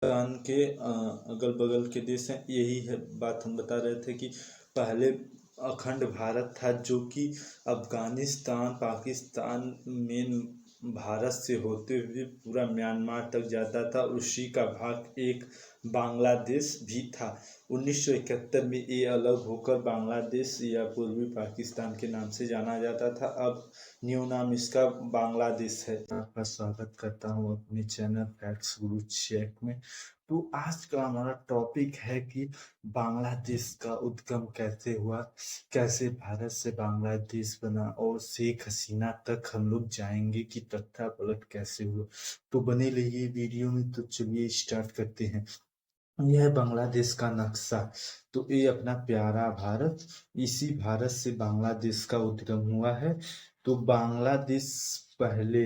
पाकिस्तान के अगल बगल के देश हैं। यही है बात हम बता रहे थे कि पहले अखंड भारत था, जो कि अफगानिस्तान पाकिस्तान मेन भारत से होते हुए पूरा म्यांमार तक जाता था। उसी का भाग एक बांग्लादेश भी था। 1971 में ये अलग होकर बांग्लादेश या पूर्वी पाकिस्तान के नाम से जाना जाता था। अब न्यू नाम इसका बांग्लादेश है। आपका स्वागत करता हूँ अपने चैनल फैक्ट्स गुरु चेक में। तो आज का हमारा टॉपिक है कि बांग्लादेश का उद्गम कैसे हुआ, कैसे भारत से बांग्लादेश बना, और शेख हसीना तक हम लोग जाएंगे कि तख्ता पलट कैसे हुआ। तो बने रहिए वीडियो में। तो चलिए स्टार्ट करते हैं। यह है बांग्लादेश का नक्शा। तो ये अपना प्यारा भारत, इसी भारत से बांग्लादेश का उद्गम हुआ है। तो बांग्लादेश पहले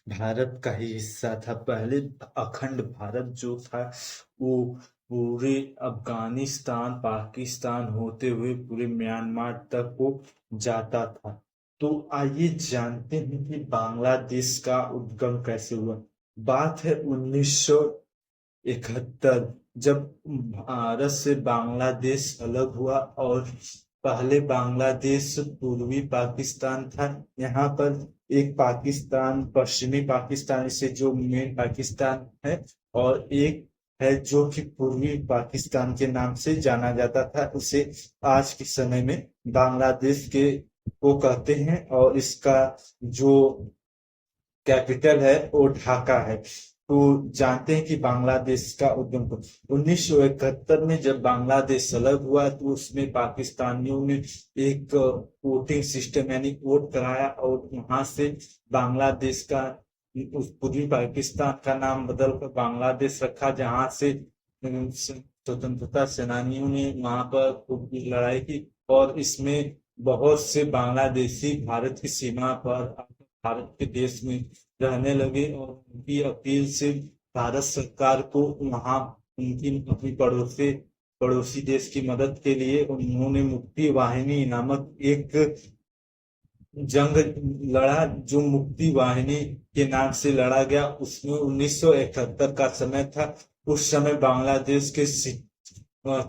भारत का ही हिस्सा था। पहले अखंड भारत जो था वो पूरे अफगानिस्तान पाकिस्तान होते हुए पूरे म्यांमार तक वो जाता था। तो आइए जानते हैं कि बांग्लादेश का उद्गम कैसे हुआ। बात है 1971, जब भारत से बांग्लादेश अलग हुआ। और पहले बांग्लादेश पूर्वी पाकिस्तान था। यहाँ पर एक पाकिस्तान पश्चिमी पाकिस्तान से जो मेन पाकिस्तान है, और एक है जो कि पूर्वी पाकिस्तान के नाम से जाना जाता था। उसे आज के समय में बांग्लादेश के को कहते हैं, और इसका जो कैपिटल है वो ढाका है। तो जानते हैं कि बांग्लादेश का उद्गम 1971 में जब बांग्लादेश अलग हुआ, तो उसमें पाकिस्तानियों ने एक वोटिंग सिस्टम यानी वोट कराया, और वहां से बांग्लादेश का उस पूर्वी पाकिस्तान का नाम बदलकर बांग्लादेश रखा, जहां से स्वतंत्रता सेनानियों ने वहां पर खूब लड़ाई की। और इसमें बहुत से बांग्लादेशी भारत की सीमा पर भारत के देश में रहने लगे, और उनकी अपील से भारत सरकार को वहां उनकी अपनी पड़ोसी देश की मदद के लिए उन्होंने मुक्ति वाहिनी नामक एक जंग लड़ा, जो मुक्ति वाहिनी के नाम से लड़ा गया। उसमें 1971 का समय था। उस समय बांग्लादेश के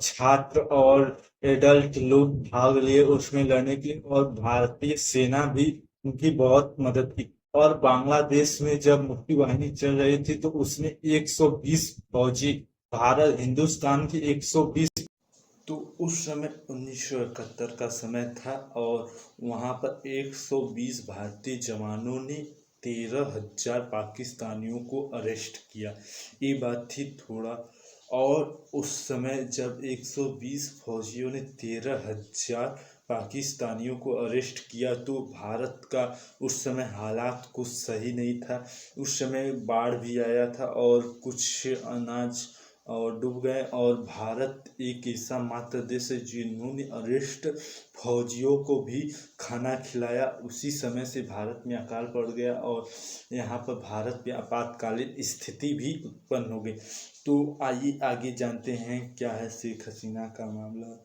छात्र और एडल्ट लोग भाग लिए उसमें लड़ने के लिए, और भारतीय सेना भी उनकी बहुत मदद की। और बांग्लादेश में जब मुक्ति वाहिनी चल रही थी, तो उसमें 120 फौजी, भारत हिंदुस्तान की 120। तो उस समय 1971 का समय था, और वहां पर 120 भारतीय जवानों ने 13,000 पाकिस्तानियों को अरेस्ट किया। ये बात थी थोड़ा। और उस समय जब 120 फौजियों ने 13,000 पाकिस्तानियों को अरेस्ट किया, तो भारत का उस समय हालात कुछ सही नहीं था। उस समय बाढ़ भी आया था, और कुछ अनाज और डूब गए। और भारत एक ऐसा मात्र देश है जिन्होंने अरेस्ट फौजियों को भी खाना खिलाया। उसी समय से भारत में अकाल पड़ गया, और यहाँ पर भारत में आपातकालीन स्थिति भी उत्पन्न हो गई। तो आइए आगे जानते हैं क्या है शेख हसीना का मामला।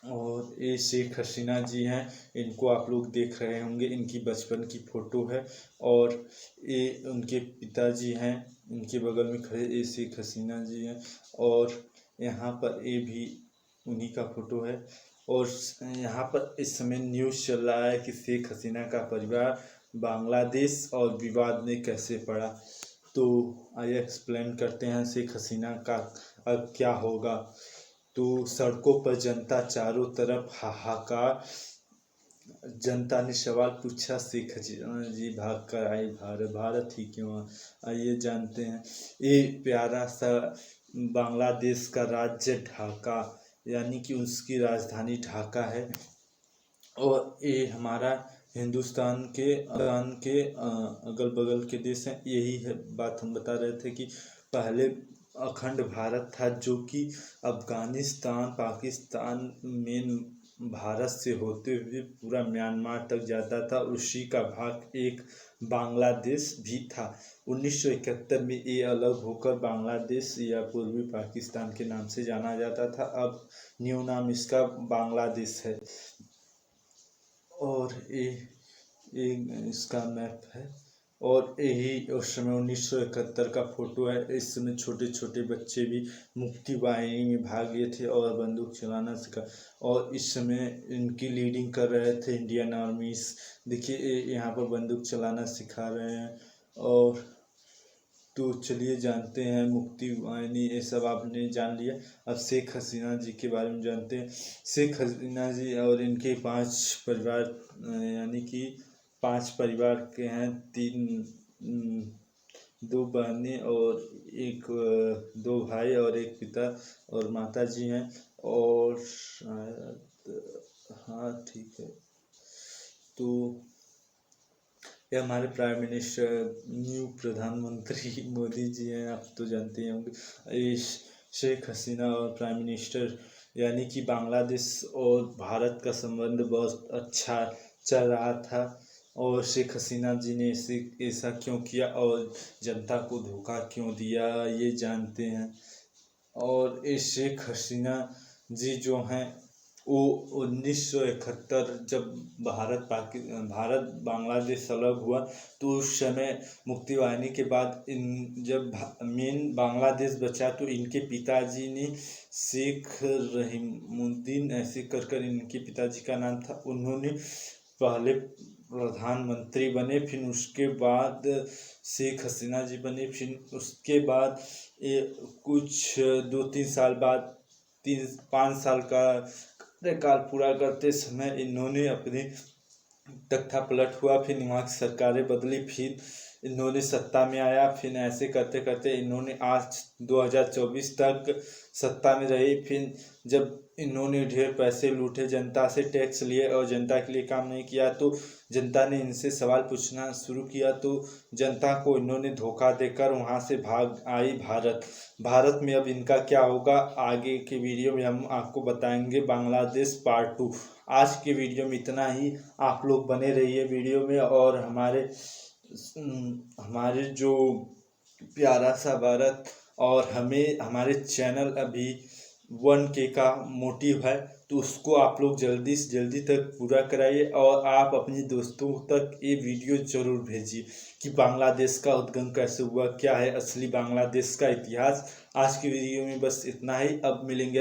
और ये शेख हसीना जी हैं, इनको आप लोग देख रहे होंगे, इनकी बचपन की फोटो है। और ये उनके पिताजी हैं, इनके बगल में खड़े ये शेख हसीना जी हैं। और यहाँ पर ये भी उन्हीं का फोटो है। और यहाँ पर इस समय न्यूज़ चल रहा है कि शेख हसीना का परिवार बांग्लादेश और विवाद में कैसे पड़ा। तो आइए एक्सप्लेन करते हैं शेख हसीना का अब क्या होगा। तो सड़कों पर जनता चारों तरफ हाहाकार। जनता ने सवाल पूछा, शेख हसीना जी भाग कर आई भारत, भारत ही क्यों। आइए जानते हैं। ये प्यारा सा बांग्लादेश का राज्य ढाका, यानी कि उसकी राजधानी ढाका है। और ये हमारा हिंदुस्तान के अगल बगल के देश हैं। यही है बात हम बता रहे थे कि पहले अखंड भारत था, जो कि अफगानिस्तान पाकिस्तान मेन भारत से होते हुए पूरा म्यांमार तक जाता था। उसी का भाग एक बांग्लादेश भी था। 1971 में ये अलग होकर बांग्लादेश या पूर्वी पाकिस्तान के नाम से जाना जाता था। अब न्यू नाम इसका बांग्लादेश है। और ये इसका मैप है। और यही उस समय 1971 का फोटो है। इस समय छोटे छोटे बच्चे भी मुक्ति वाहिनी में भाग लिए थे और बंदूक चलाना सीखा, और इस समय इनकी लीडिंग कर रहे थे इंडियन आर्मीज। देखिए यहाँ पर बंदूक चलाना सिखा रहे हैं। और तो चलिए जानते हैं मुक्ति वाहिनी, ये सब आपने जान लिया। अब शेख हसीना जी के बारे में जानते हैं। शेख हसीना जी और इनके 5 परिवार, यानी कि 5 परिवार के हैं। 2 बहनें और 2 भाई और 1 पिता और माता जी हैं। और हाँ ठीक है, तो ये हमारे प्राइम मिनिस्टर, न्यू प्रधानमंत्री मोदी जी हैं, आप तो जानते ही होंगे। इस शेख हसीना और प्राइम मिनिस्टर, यानी कि बांग्लादेश और भारत का संबंध बहुत अच्छा चल रहा था, और शेख हसीना जी ने ऐसा क्यों किया और जनता को धोखा क्यों दिया, ये जानते हैं। और ये शेख हसीना जी जो हैं वो 1971 जब भारत बांग्लादेश अलग हुआ, तो उस समय मुक्ति वाहिनी के बाद जब मेन बांग्लादेश बचा, तो इनके पिताजी ने शेख रहीमुद्दीन ऐसे कर इनके पिताजी का नाम था, उन्होंने पहले प्रधानमंत्री बने, फिर उसके बाद शेख हसीना जी बने, फिर उसके बाद कुछ 2-3 साल बाद 3-5 साल का कार्यकाल पूरा करते समय इन्होंने अपने तख्ता पलट हुआ, फिर वहाँ की सरकारें बदली, फिर इन्होंने सत्ता में आया, फिर ऐसे करते करते इन्होंने आज 2024 तक सत्ता में रही। फिर जब इन्होंने ढेर पैसे लूटे, जनता से टैक्स लिए और जनता के लिए काम नहीं किया, तो जनता ने इनसे सवाल पूछना शुरू किया, तो जनता को इन्होंने धोखा देकर वहाँ से भाग आई भारत में। अब इनका क्या होगा आगे के वीडियो में हम आपको बताएंगे। बांग्लादेश पार्ट 2। आज के वीडियो में इतना ही। आप लोग बने रहिए वीडियो में, और हमारे जो प्यारा सा भारत, और हमें हमारे चैनल अभी 1K का मोटिव है, तो उसको आप लोग जल्दी से जल्दी तक पूरा कराइए, और आप अपने दोस्तों तक ये वीडियो जरूर भेजिए कि बांग्लादेश का उद्गम कैसे हुआ, क्या है असली बांग्लादेश का इतिहास। आज की वीडियो में बस इतना ही। अब मिलेंगे